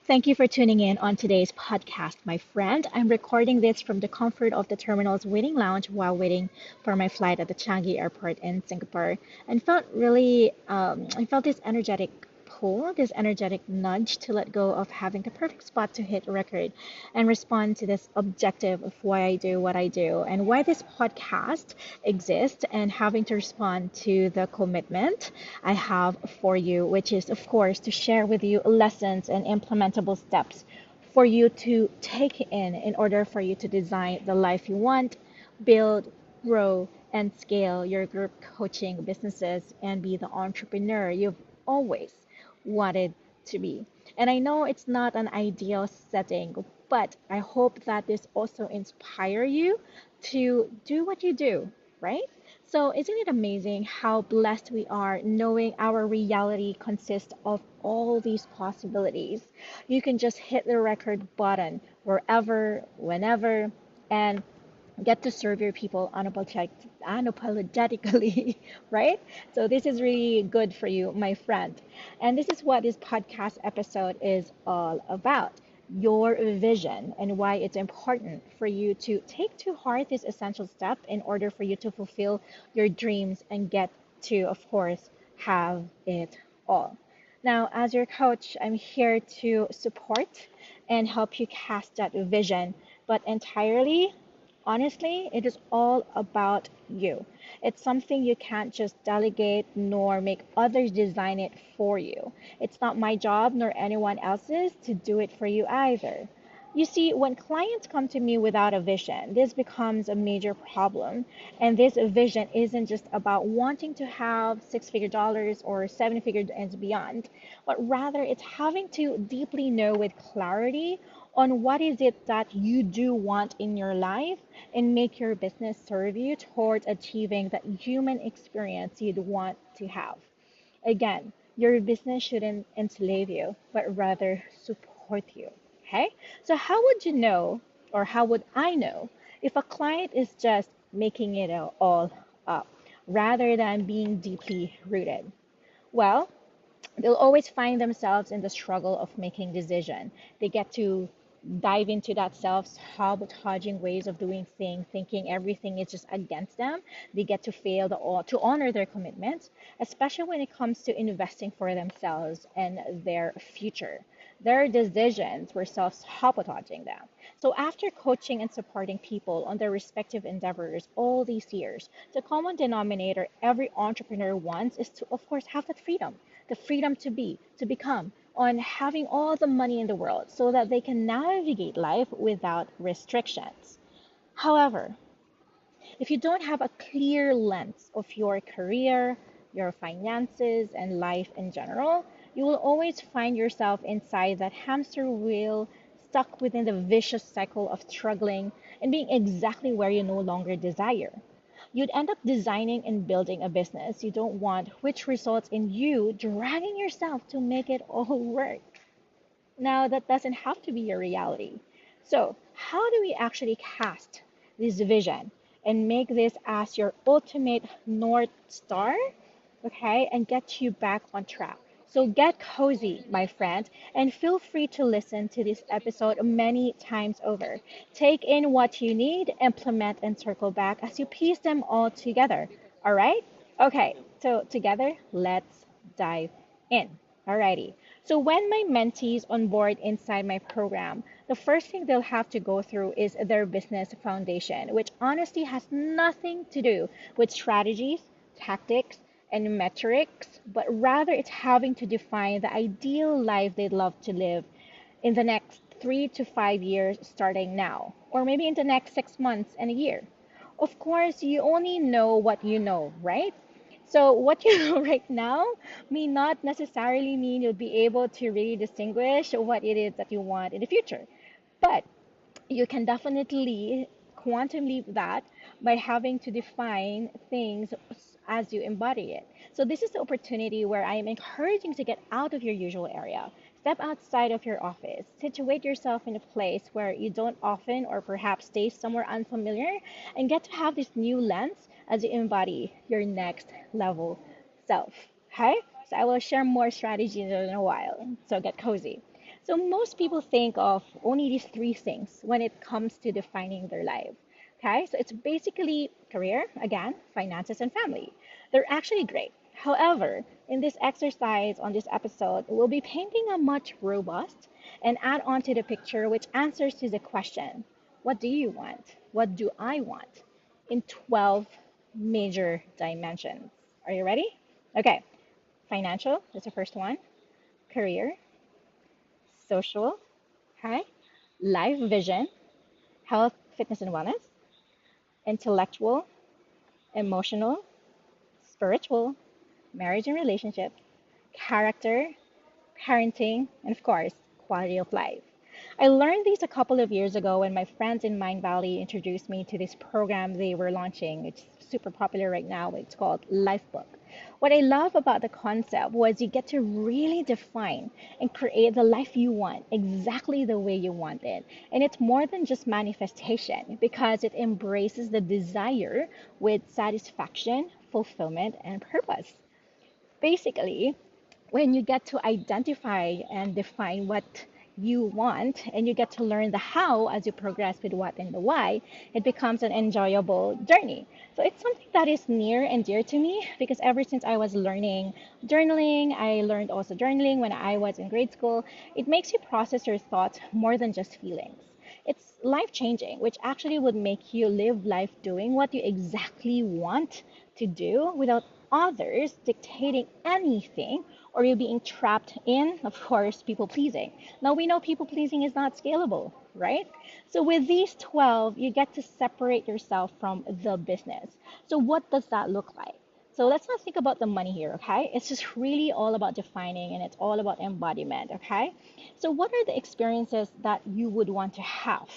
Thank you for tuning in on today's podcast, my friend. I'm recording this from the comfort of the terminal's waiting lounge while waiting for my flight at the Changi Airport in Singapore, and I felt this energetic pull, this energetic nudge to let go of having the perfect spot to hit record and respond to this objective of why I do what I do and why this podcast exists and having to respond to the commitment I have for you, which is, of course, to share with you lessons and implementable steps for you to take in order for you to design the life you want, build, grow, and scale your group coaching businesses and be the entrepreneur you've always wanted to be. And I know it's not an ideal setting, but I hope that this also inspire you to do what you do, right? So isn't it amazing how blessed we are knowing our reality consists of all these possibilities? You can just hit the record button wherever, whenever, and get to serve your people unapologetically, right? So this is really good for you, my friend. And this is what this podcast episode is all about. Your vision and why it's important for you to take to heart this essential step in order for you to fulfill your dreams and get to, of course, have it all. Now, as your coach, I'm here to support and help you cast that vision, but entirely honestly, it is all about you. It's something you can't just delegate nor make others design it for you. It's not my job nor anyone else's to do it for you either. You see, when clients come to me without a vision, this becomes a major problem. And this vision isn't just about wanting to have six-figure dollars or seven-figure and beyond, but rather it's having to deeply know with clarity on what is it that you do want in your life and make your business serve you towards achieving that human experience you'd want to have. Again, your business shouldn't enslave you, but rather support you. Okay? So, how would you know, or how would I know, if a client is just making it all up rather than being deeply rooted? Well, they'll always find themselves in the struggle of making decision. They get to dive into that self-sabotaging ways of doing things, thinking everything is just against them. They get to fail to honor their commitments, especially when it comes to investing for themselves and their future. Their decisions were self-sabotaging them. So after coaching and supporting people on their respective endeavors all these years, the common denominator every entrepreneur wants is to, of course, have that freedom, the freedom to be, to become, on having all the money in the world so that they can navigate life without restrictions. However, if you don't have a clear lens of your career, your finances, and life in general, you will always find yourself inside that hamster wheel, stuck within the vicious cycle of struggling and being exactly where you no longer desire. You'd end up designing and building a business you don't want, which results in you dragging yourself to make it all work. Now, that doesn't have to be your reality. So, how do we actually cast this vision and make this as your ultimate North Star? Okay, and get you back on track. So get cozy, my friend, and feel free to listen to this episode many times over. Take in what you need, implement, and circle back as you piece them all together. All right? Okay, so together, let's dive in. Alrighty. So when my mentees onboard inside my program, the first thing they'll have to go through is their business foundation, which honestly has nothing to do with strategies, tactics, and metrics, but rather it's having to define the ideal life they'd love to live in the next 3 to 5 years starting now, or maybe in the next 6 months and a year. Of course, you only know what you know, right? So, what you know right now may not necessarily mean you'll be able to really distinguish what it is that you want in the future. But you can definitely quantum leap that by having to define things as you embody it. So this is the opportunity where I am encouraging to get out of your usual area. Step outside of your office. Situate yourself in a place where you don't often or perhaps stay somewhere unfamiliar and get to have this new lens as you embody your next level self. Okay? So I will share more strategies in a while. So get cozy. So most people think of only these three things when it comes to defining their life. Okay, so it's basically career, again, finances, and family. They're actually great. However, in this exercise on this episode, we'll be painting a much robust and add on to the picture which answers to the question, what do you want? What do I want? In 12 major dimensions. Are you ready? Okay, financial is the first one, career, social, okay, life vision, health, fitness, and wellness, intellectual, emotional, spiritual, marriage and relationship, character, parenting, and of course, quality of life. I learned these a couple of years ago when my friends in Mind Valley introduced me to this program they were launching. It's super popular right now. It's called Lifebook. What I love about the concept was you get to really define and create the life you want exactly the way you want it. And it's more than just manifestation because it embraces the desire with satisfaction, fulfillment, and purpose. Basically, when you get to identify and define what you want and you get to learn the how as you progress with what and the why, it becomes an enjoyable journey. So it's something that is near and dear to me because ever since I was learning journaling, I learned also journaling when I was in grade school. It makes you process your thoughts more than just feelings. It's life changing, which actually would make you live life doing what you exactly want to do without others dictating anything or you being trapped in, of course, people pleasing. Now we know people pleasing is not scalable, right? So with these 12, you get to separate yourself from the business. So what does that look like? So let's not think about the money here, okay? It's just really all about defining and it's all about embodiment, okay? So what are the experiences that you would want to have?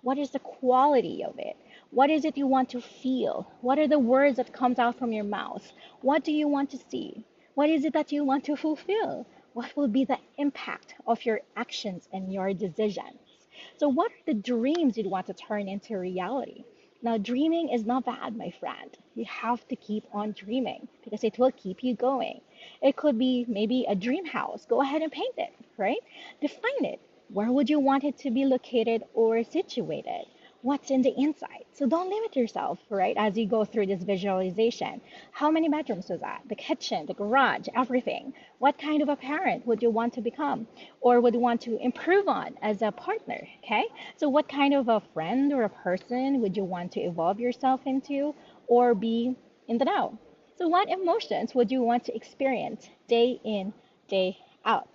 What is the quality of it? What is it you want to feel? What are the words that comes out from your mouth? What do you want to see? What is it that you want to fulfill? What will be the impact of your actions and your decisions? So what are the dreams you'd want to turn into reality? Now, dreaming is not bad, my friend. You have to keep on dreaming because it will keep you going. It could be maybe a dream house. Go ahead and paint it, right? Define it. Where would you want it to be located or situated? What's in the inside? So don't limit yourself, right, as you go through this visualization. How many bedrooms was that? The kitchen, the garage, everything. What kind of a parent would you want to become or would you want to improve on as a partner? Okay. So, what kind of a friend or a person would you want to evolve yourself into or be in the now? So, what emotions would you want to experience day in, day out?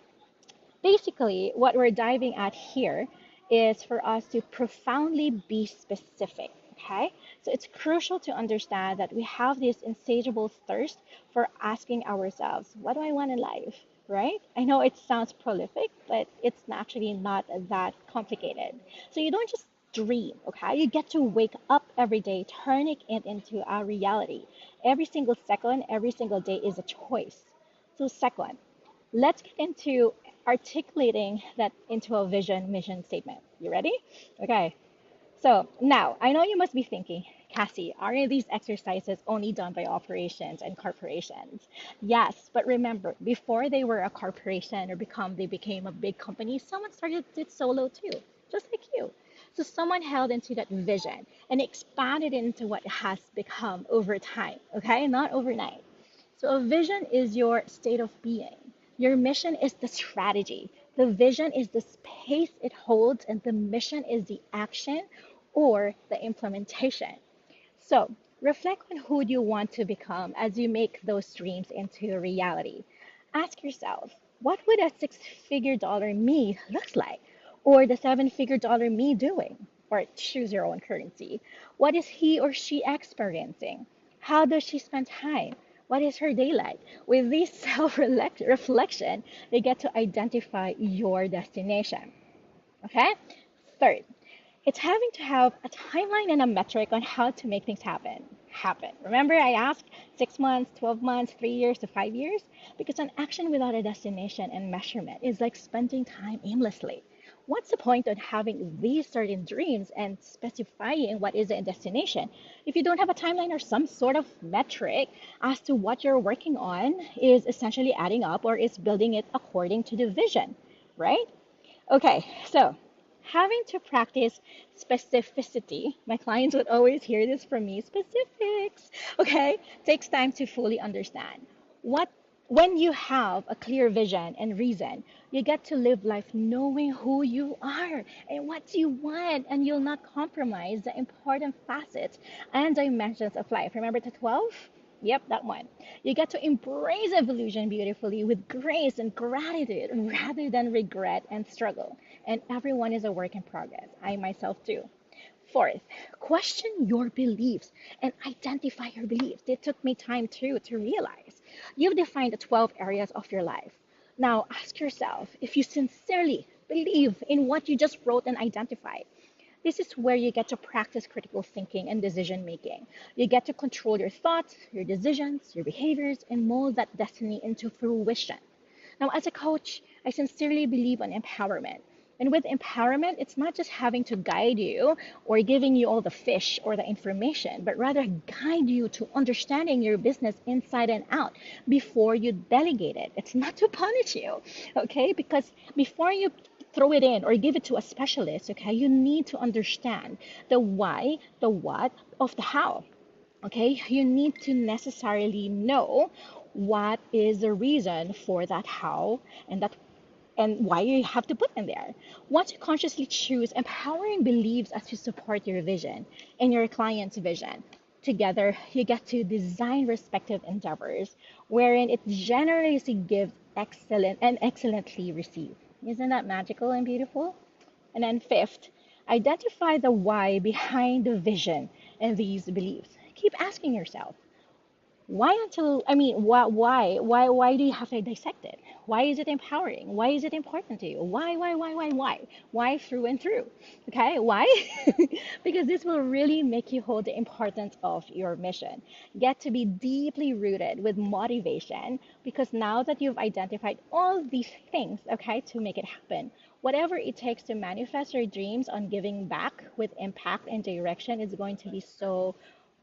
Basically, what we're diving at here is for us to profoundly be specific. Okay, so it's crucial to understand that we have this insatiable thirst for asking ourselves, what do I want in life? Right? I know it sounds prolific, but it's actually not that complicated. So you don't just dream, okay? You get to wake up every day, turning it into a reality. Every single second, every single day is a choice. So, second, let's get into articulating that into a vision mission statement. You ready? Okay. So now I know you must be thinking, Cassie, aren't these exercises only done by operations and corporations? Yes, but remember, before they were a corporation or they became a big company, someone started it solo too, just like you. So someone held into that vision and expanded it into what it has become over time, okay? Not overnight. So a vision is your state of being. Your mission is the strategy. The vision is the space it holds, and the mission is the action or the implementation. So reflect on who you want to become as you make those dreams into reality. Ask yourself, what would a six-figure dollar me looks like? Or the seven-figure dollar me doing? Or choose your own currency. What is he or she experiencing? How does she spend time? What is her day like? With this self reflection, they get to identify your destination. Okay? Third, it's having to have a timeline and a metric on how to make things happen. Remember, I asked 6 months, 12 months, 3 years to 5 years? Because an action without a destination and measurement is like spending time aimlessly. What's the point of having these certain dreams and specifying what is the destination if you don't have a timeline or some sort of metric as to what you're working on is essentially adding up or is building it according to the vision, right? Okay, so having to practice specificity, my clients would always hear this from me, specifics, okay, takes time to fully understand. What when you have a clear vision and reason, you get to live life knowing who you are and what you want, and you'll not compromise the important facets and dimensions of life. Remember the 12? Yep, that one. You get to embrace evolution beautifully with grace and gratitude rather than regret and struggle. And everyone is a work in progress. I myself too. Fourth, question your beliefs and identify your beliefs. It took me time too to realize. You've defined the 12 areas of your life. Now ask yourself if you sincerely believe in what you just wrote and identified. This is where you get to practice critical thinking and decision making. You get to control your thoughts, your decisions, your behaviors, and mold that destiny into fruition. Now, as a coach, I sincerely believe in empowerment. And with empowerment, it's not just having to guide you or giving you all the fish or the information, but rather guide you to understanding your business inside and out before you delegate it. It's not to punish you, okay? Because before you throw it in or give it to a specialist, okay, you need to understand the why, the what of the how. Okay, you need to necessarily know what is the reason for that how and why you have to put them there. Once you consciously choose empowering beliefs as you support your vision and your client's vision, together you get to design respective endeavors wherein it generously gives excellent and excellently received. Isn't that magical and beautiful? And then fifth, identify the why behind the vision and these beliefs. Keep asking yourself, why until I mean why do you have to dissect it? Why is it empowering? Why is it important to you? Why through and through? Okay, why? Because this will really make you hold the importance of your mission. Get to be deeply rooted with motivation, because now that you've identified all these things, okay, to make it happen, whatever it takes to manifest your dreams on giving back with impact and direction is going to be so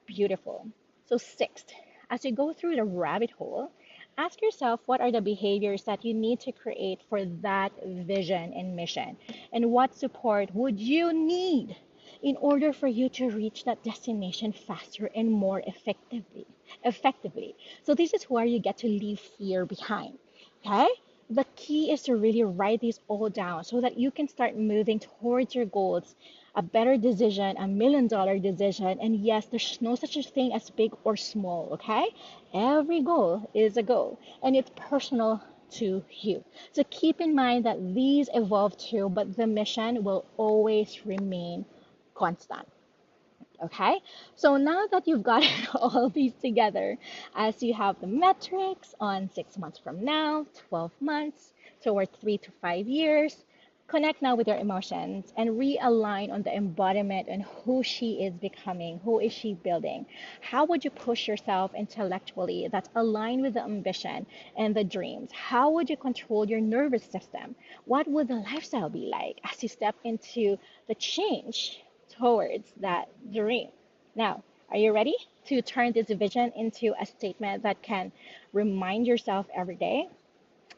beautiful. So, sixth, as you go through the rabbit hole, ask yourself what are the behaviors that you need to create for that vision and mission, and what support would you need in order for you to reach that destination faster and more effectively. So this is where you get to leave fear behind. Okay? The key is to really write these all down so that you can start moving towards your goals. A better decision, $1 million decision, and yes, there's no such a thing as big or small, okay? Every goal is a goal, and it's personal to you. So keep in mind that these evolve too, but the mission will always remain constant. Okay, so now that you've got all these together, as you have the metrics on 6 months from now, 12 months, toward 3 to 5 years, connect now with your emotions and realign on the embodiment and who she is becoming, who is she building. How would you push yourself intellectually that's aligned with the ambition and the dreams? How would you control your nervous system? What would the lifestyle be like as you step into the change towards that dream? Now, are you ready to turn this vision into a statement that can remind yourself every day?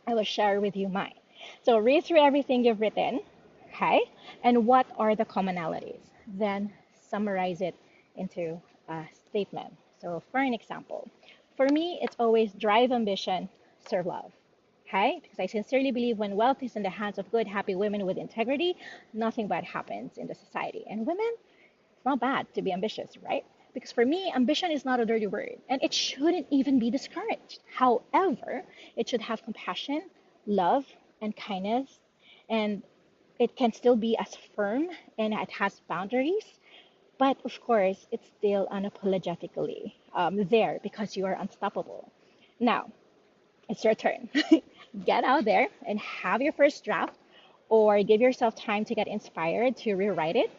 I will share with you mine. So read through everything you've written, okay? And what are the commonalities? Then summarize it into a statement. So for an example, for me, it's always drive ambition, serve love. Okay? Because I sincerely believe when wealth is in the hands of good, happy women with integrity, nothing bad happens in the society. And women, it's not bad to be ambitious, right? Because for me, ambition is not a dirty word and it shouldn't even be discouraged. However, it should have compassion, love, and kindness, and it can still be as firm and it has boundaries. But of course, it's still unapologetically there because you are unstoppable. Now, it's your turn. Get out there and have your first draft, or give yourself time to get inspired to rewrite it.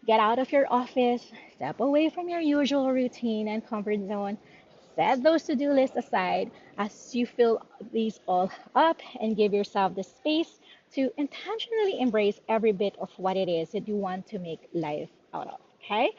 Get out of your office, step away from your usual routine and comfort zone. Set those to do lists aside as you fill these all up, and give yourself the space to intentionally embrace every bit of what it is that you want to make life out of. Okay?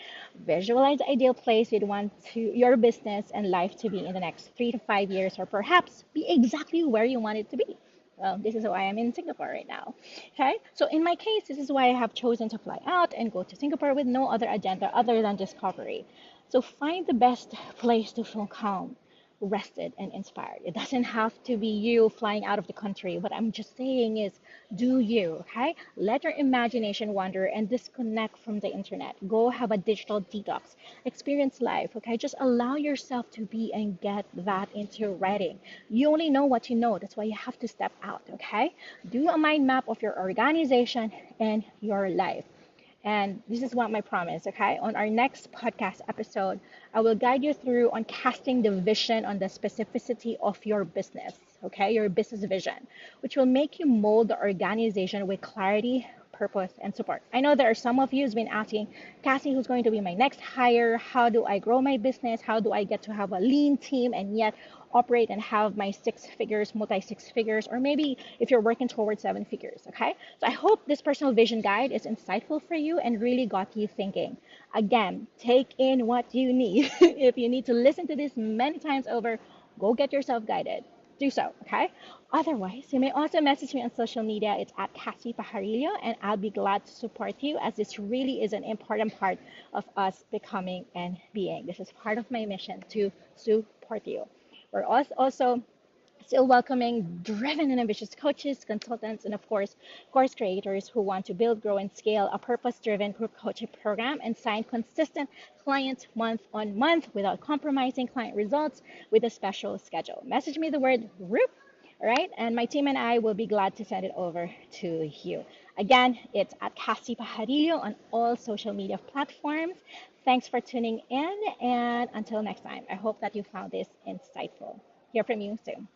Visualize the ideal place you'd want to your business and life to be in the next 3 to 5 years, or perhaps be exactly where you want it to be. Well, this is why I'm in Singapore right now. Okay, so in my case, this is why I have chosen to fly out and go to Singapore with no other agenda other than discovery. So find the best place to feel calm, rested, and inspired. It doesn't have to be you flying out of the country. What I'm just saying is do you, okay? Let your imagination wander and disconnect from the internet. Go have a digital detox. Experience life, okay? Just allow yourself to be and get that into writing. You only know what you know. That's why you have to step out, okay? Do a mind map of your organization and your life. And this is what my promise, okay? On our next podcast episode, I will guide you through on casting the vision on the specificity of your business, okay? Your business vision, which will make you mold the organization with clarity, purpose, and support. I know there are some of you who's been asking, Cassie, who's going to be my next hire? How do I grow my business? How do I get to have a lean team and yet operate and have my six figures, multi six figures, or maybe if you're working towards seven figures, okay? So I hope this personal vision guide is insightful for you and really got you thinking. Again, take in what you need. If you need to listen to this many times over, go get yourself guided. Do so, okay? Otherwise, you may also message me on social media. It's at Cassie Pajarillo, and I'll be glad to support you as this really is an important part of us becoming and being. This is part of my mission to support you. We're also still welcoming driven and ambitious coaches, consultants, and of course creators who want to build, grow, and scale a purpose-driven group coaching program and sign consistent clients month on month without compromising client results with a special schedule. Message me the word group. All right, and my team and I will be glad to send it over to you. Again, it's at Cassie Pajarillo on all social media platforms. Thanks for tuning in, and until next time, I hope that you found this insightful. Hear from you soon.